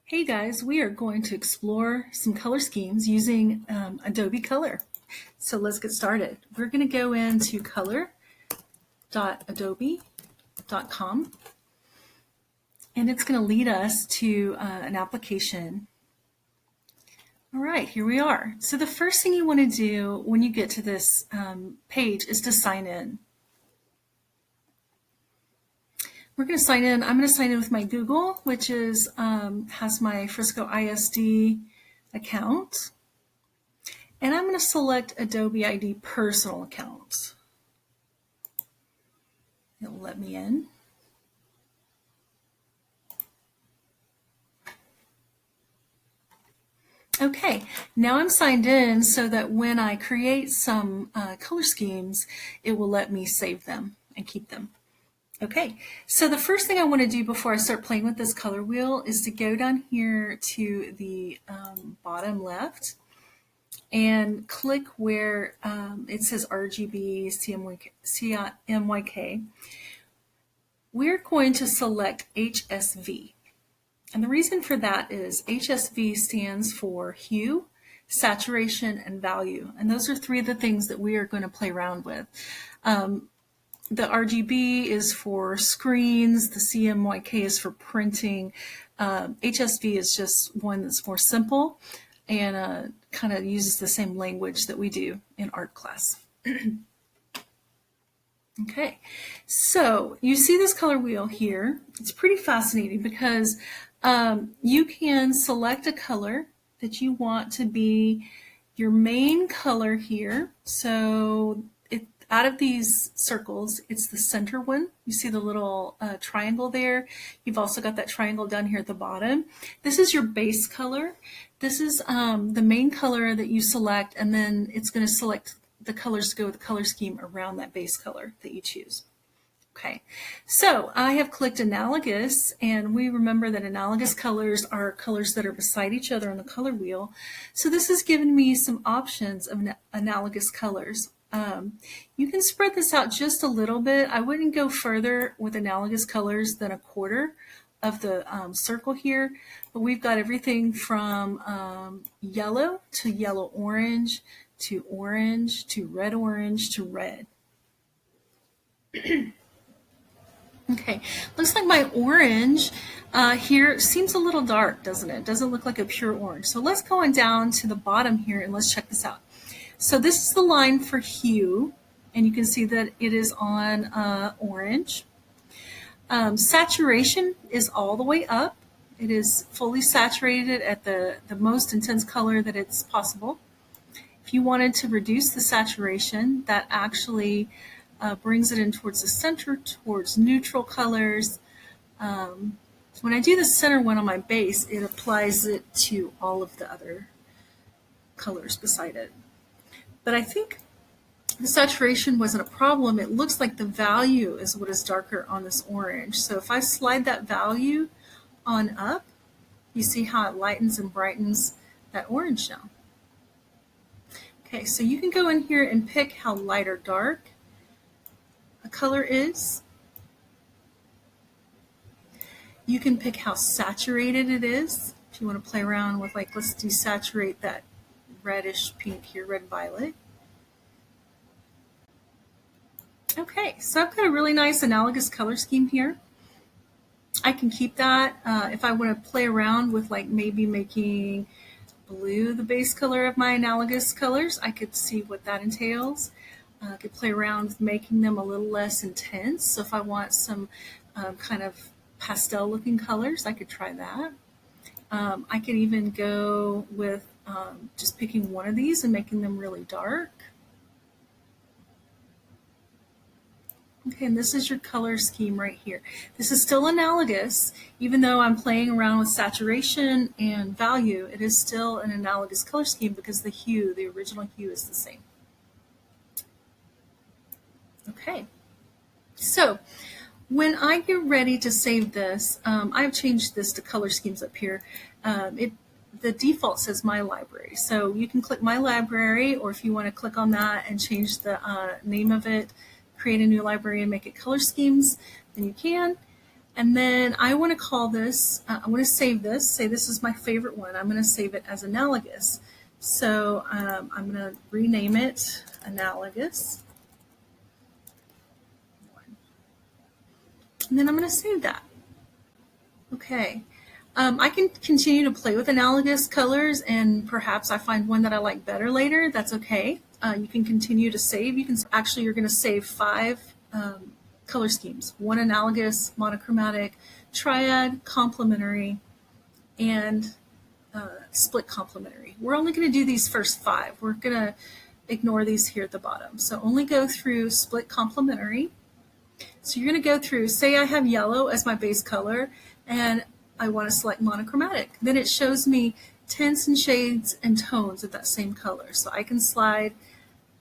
Hey guys, we are going to explore some color schemes using Adobe Color. So let's get started. We're going to go into color.adobe.com and it's going to lead us to an application. All right, here we are. So the first thing you want to do when you get to this page is to sign in. We're going to sign in. I'm going to sign in with my Google, which is has my Frisco ISD account. And I'm going to select Adobe ID Personal Account. It'll let me in. Okay, now I'm signed in so that when I create some color schemes, it will let me save them and keep them. Okay, so the first thing I want to do before I start playing with this color wheel is to go down here to the bottom left and click where it says RGB CMYK. We're going to select HSV. And the reason for that is HSV stands for hue, saturation, and value. And those are three of the things that we are going to play around with. The RGB is for screens, the CMYK is for printing. HSV is just one that's more simple and kind of uses the same language that we do in art class. Okay, so you see this color wheel here. It's pretty fascinating because you can select a color that you want to be your main color here. So out of these circles, it's the center one. You see the little triangle there. You've also got that triangle down here at the bottom. This is your base color. This is the main color that you select, and then it's going to select the colors to go with the color scheme around that base color that you choose. Okay, so I have clicked analogous, and we remember that analogous colors are colors that are beside each other on the color wheel. So this has given me some options of analogous colors. You can spread this out just a little bit. I wouldn't go further with analogous colors than a quarter of the circle here, but we've got everything from yellow to yellow-orange to orange to red-orange to red. Okay, looks like my orange here seems a little dark, doesn't it? Doesn't look like a pure orange. So let's go on down to the bottom here and let's check this out. So this is the line for hue, and you can see that it is on orange. Saturation is all the way up. It is fully saturated at the most intense color that it's possible. If you wanted to reduce the saturation, that actually brings it in towards the center, towards neutral colors. When I do the center one on my base, it applies it to all of the other colors beside it. But I think the saturation wasn't a problem. It looks like the value is what is darker on this orange. So if I slide that value on up, you see how it lightens and brightens that orange now. Okay, so you can go in here and pick how light or dark a color is. You can pick how saturated it is. If you want to play around with, like, let's desaturate that reddish pink here, red-violet. Okay, so I've got a really nice analogous color scheme here. I can keep that. If I want to play around with, like, maybe making blue the base color of my analogous colors, I could see what that entails. I could play around with making them a little less intense. So if I want some kind of pastel looking colors, I could try that. I could even go with just picking one of these and making them really dark. Okay, and this is your color scheme right here. This is still analogous. Even though I'm playing around with saturation and value, it is still an analogous color scheme because the hue, the original hue, is the same. Okay, so when I get ready to save this, I've changed this to color schemes up here. The default says My Library, so you can click My Library, or if you want to click on that and change the name of it, create a new library and make it color schemes, then you can. And then I want to call this, I want to save this, say this is my favorite one. I'm going to save it as analogous. So I'm going to rename it analogous. And then I'm going to save that. Okay. I can continue to play with analogous colors, and perhaps I find one that I like better later. That's okay. You can continue to save. Actually, you're going to save 5 color schemes: 1 analogous, monochromatic, triad, complementary, and split complementary. We're only going to do these first 5. We're going to ignore these here at the bottom. So only go through split complementary. So you're going to go through, say I have yellow as my base color, and I want to select monochromatic. Then it shows me tints and shades and tones of that same color. So I can slide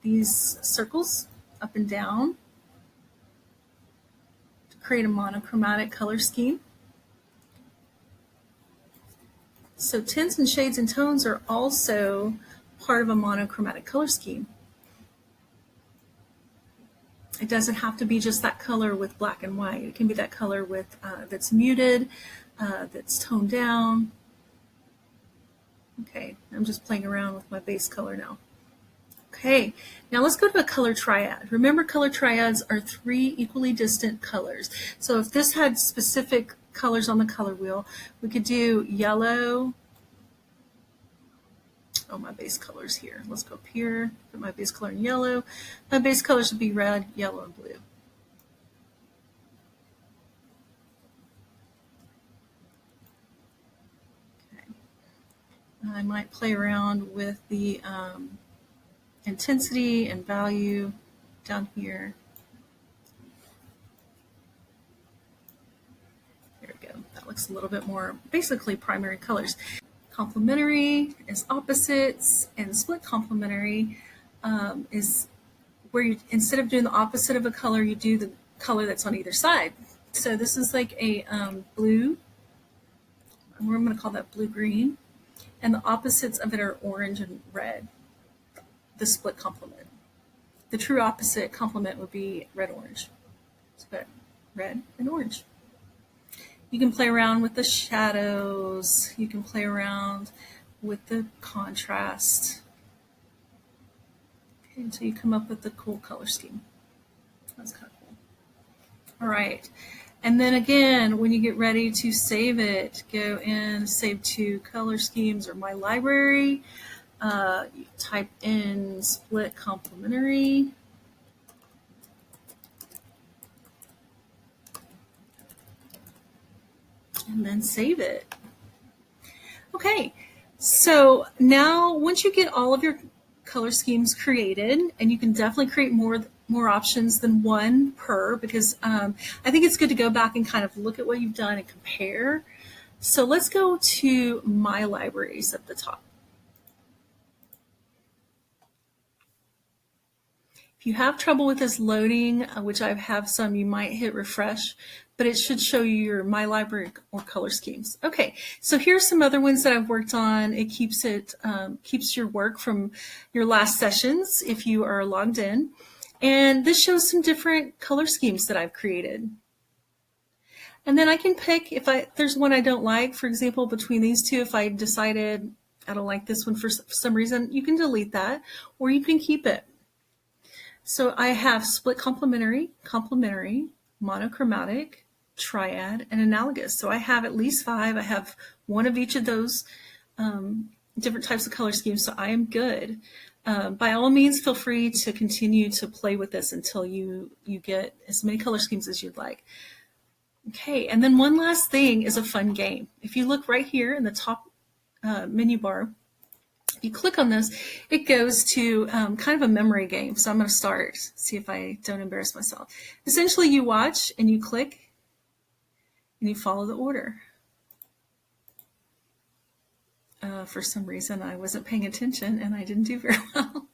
these circles up and down to create a monochromatic color scheme. So tints and shades and tones are also part of a monochromatic color scheme. It doesn't have to be just that color with black and white. It can be that color with that's muted, that's toned down. Okay, I'm just playing around with my base color now. Okay, now let's go to a color triad. Remember, color triads are 3 equally distant colors. So if this had specific colors on the color wheel, we could do yellow. Oh, my base color's here. Let's go up here, put my base color in yellow. My base color should be red, yellow, and blue. Okay. I might play around with the intensity and value down here. There we go. That looks a little bit more basically primary colors. Complementary is opposites, and split complementary is where you, instead of doing the opposite of a color, you do the color that's on either side. So this is like a blue, I'm going to call that blue-green, and the opposites of it are orange and red, the split complement. The true opposite complement would be red-orange. So red and orange. You can play around with the shadows. You can play around with the contrast. Okay, until you come up with the cool color scheme. That's kind of cool. All right. And then again, when you get ready to save it, go in, save to color schemes or my library. You type in split complementary. And then save it. Okay, so now once you get all of your color schemes created, and you can definitely create more options than one per, because I think it's good to go back and kind of look at what you've done and compare. So let's go to My Libraries at the top. If you have trouble with this loading, which I have some, you might hit refresh, but it should show you your My Library or color schemes. Okay, so here's some other ones that I've worked on. It keeps your work from your last sessions if you are logged in. And this shows some different color schemes that I've created. And then I can pick, if there's one I don't like, for example, between these two, if I decided I don't like this one for some reason, you can delete that, or you can keep it. So I have split complementary, complementary, monochromatic, triad, and analogous. So I have at least 5. I have one of each of those different types of color schemes, so I am good. By all means, feel free to continue to play with this until you get as many color schemes as you'd like. Okay, and then one last thing is a fun game. If you look right here in the top menu bar, if you click on this, it goes to kind of a memory game. So I'm going to start, see if I don't embarrass myself. Essentially, you watch and you click and you follow the order. For some reason, I wasn't paying attention and I didn't do very well.